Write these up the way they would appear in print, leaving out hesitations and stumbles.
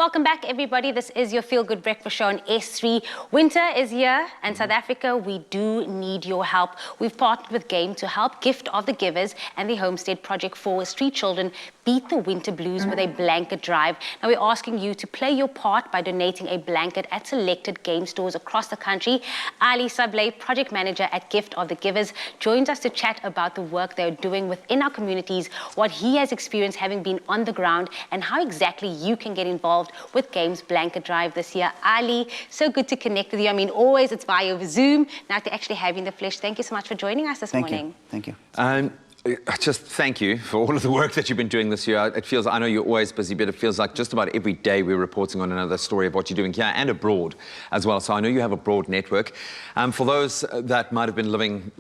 Welcome back, everybody. This is your Feel Good Breakfast Show on S3. Winter is here, and South Africa, we do need your help. We've partnered with Game to help Gift of the Givers and the Homestead Project for street children beat the winter blues with a blanket drive. Now, we're asking you to play your part by donating a blanket at selected Game stores across the country. Ali Sablé, project manager at Gift of the Givers, joins us to chat about the work they're doing within our communities, what he has experienced having been on the ground, and how exactly you can get involved with Game's blanket drive this year. Ali, so good to connect with you. I mean, always it's via Zoom. Now to actually have you in the flesh. Thank you so much for joining us this morning. Thank you. Just thank you for all of the work that you've been doing this year. It feels, I know you're always busy, but it feels like just about every day we're reporting on another story of what you're doing here and abroad as well. So I know you have a broad network. For those that might have been living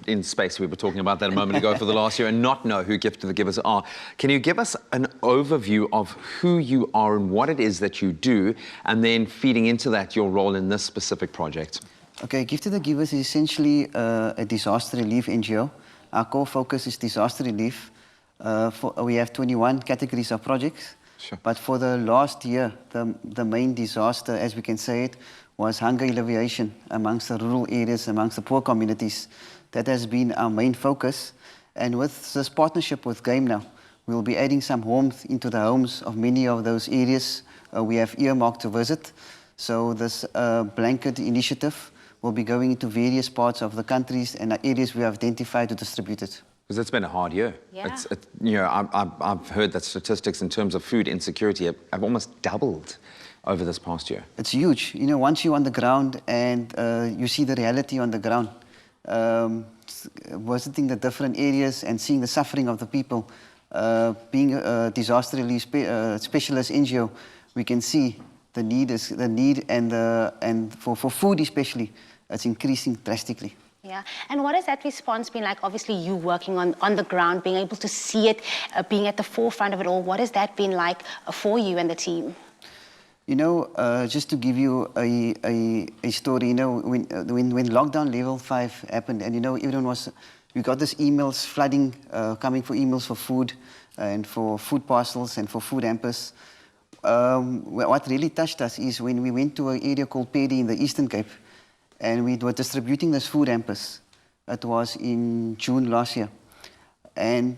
in space, we were talking about that a moment ago for the last year, and not know who Gift of the Givers are, can you give us an overview of who you are and what it is that you do, and then feeding into that your role in this specific project? Okay, Gift of the Givers is essentially a disaster relief NGO. Our core focus is disaster relief. We have 21 categories of projects. Sure. But for the last year, the main disaster, as we can say it, was hunger alleviation amongst the rural areas, amongst the poor communities. That has been our main focus. And with this partnership with Game now, we'll be adding some warmth into the homes of many of those areas we have earmarked to visit. So this blanket initiative will be going into various parts of the countries and areas we have identified to distribute it. Because it's been a hard year. Yeah. I've heard that statistics in terms of food insecurity have almost doubled over this past year. It's huge. You know, once you're on the ground and you see the reality on the ground, visiting the different areas and seeing the suffering of the people, being a disaster relief specialist NGO, we can see the need and for food especially, it's increasing drastically. Yeah, and what has that response been like? Obviously, you working on the ground, being able to see it, being at the forefront of it all. What has that been like for you and the team? You know, just to give you a story, you know, when lockdown level 5 happened, and you know, we got these emails flooding, coming for emails for food and for food parcels and for food hampers. What really touched us is when we went to an area called Pedi in the Eastern Cape, and we were distributing those food hampers. It was in June last year. And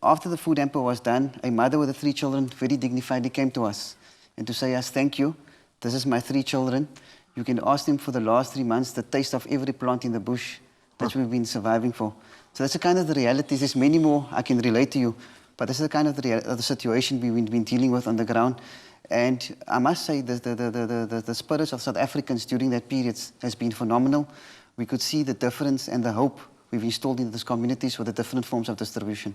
after the food hamper was done, a mother with the 3 children very dignifiedly came to us and to say us, thank you, this is my 3 children. You can ask them for the last 3 months the taste of every plant in the bush that we've been surviving for. So that's the kind of the realities. There's many more I can relate to you, but this is the kind of the situation we've been dealing with on the ground. And I must say the spirits of South Africans during that period has been phenomenal. We could see the difference and the hope we've installed into these communities with the different forms of distribution.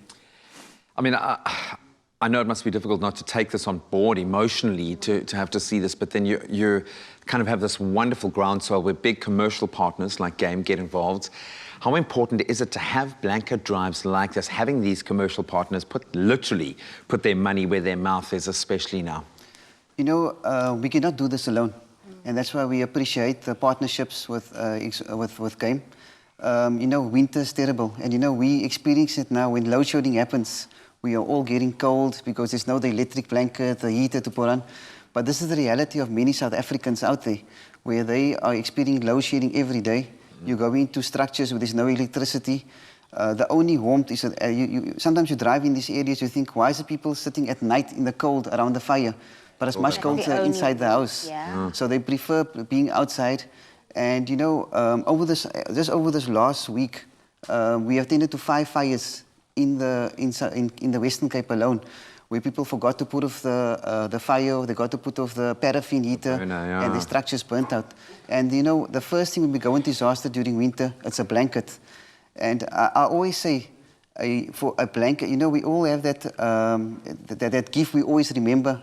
I mean, I know it must be difficult not to take this on board emotionally to have to see this, but then you kind of have this wonderful groundswell where big commercial partners like Game get involved. How important is it to have blanket drives like this, having these commercial partners literally put their money where their mouth is, especially now? You know, we cannot do this alone, and that's why we appreciate the partnerships with Game. You know, winter is terrible, and you know, we experience it now when load shedding happens. We are all getting cold because there's no the electric blanket, the heater to put on. But this is the reality of many South Africans out there, where they are experiencing load shedding every day. You go into structures where there's no electricity. The only warmth is that sometimes you drive in these areas, you think, why is the people sitting at night in the cold around the fire? But it's much colder inside the house. Yeah. So they prefer being outside. And you know, over this last week, we attended to 5 fires in the Western Cape alone, where people forgot to put off the fire, they got to put off the paraffin heater, and the structures burnt out. And you know, the first thing when we go into disaster during winter, it's a blanket. And I always say, for a blanket, you know, we all have that gift we always remember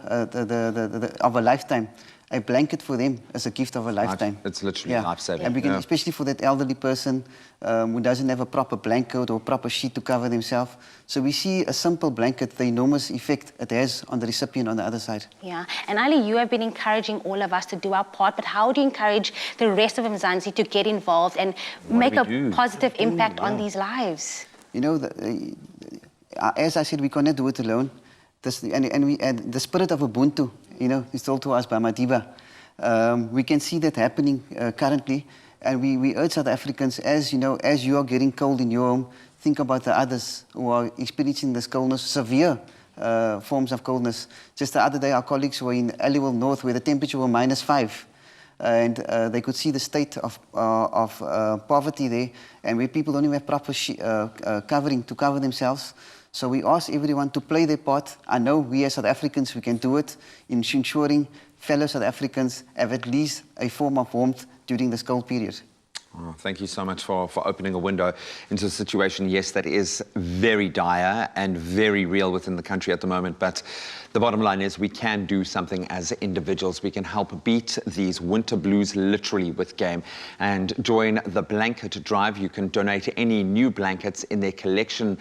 of a lifetime. A blanket for them is a gift of a lifetime. It's literally life-saving. And we can, especially for that elderly person who doesn't have a proper blanket or proper sheet to cover themselves. So we see a simple blanket, the enormous effect it has on the recipient on the other side. Yeah, and Ali, you have been encouraging all of us to do our part, but how do you encourage the rest of Mzansi to get involved and make a positive impact on these lives? You know, as I said, we cannot do it alone. And the spirit of Ubuntu it's told to us by Madiba. We can see that happening currently, and we urge South Africans, as you are getting cold in your home, think about the others who are experiencing this coldness, severe forms of coldness. Just the other day, our colleagues were in Aliwal North, where the temperature was -5. And they could see the state of poverty there, and where people don't even have proper covering to cover themselves. So we ask everyone to play their part. I know we as South Africans, we can do it in ensuring fellow South Africans have at least a form of warmth during this cold period. Oh, thank you so much for opening a window into a situation, yes, that is very dire and very real within the country at the moment. But the bottom line is we can do something as individuals. We can help beat these winter blues literally with game and join the blanket drive. You can donate any new blankets in their collection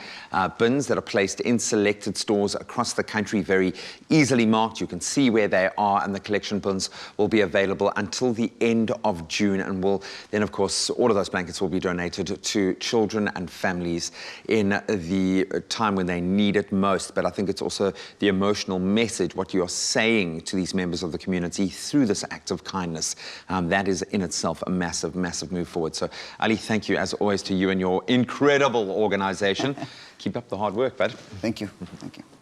bins that are placed in selected stores across the country, very easily marked. You can see where they are, and the collection bins will be available until the end of June, and will then, of course, all of those blankets will be donated to children and families in the time when they need it most. But I think it's also the emotional message, what you're saying to these members of the community through this act of kindness. That is in itself a massive, massive move forward. So, Ali, thank you as always to you and your incredible organization. Keep up the hard work, bud. Thank you. Thank you.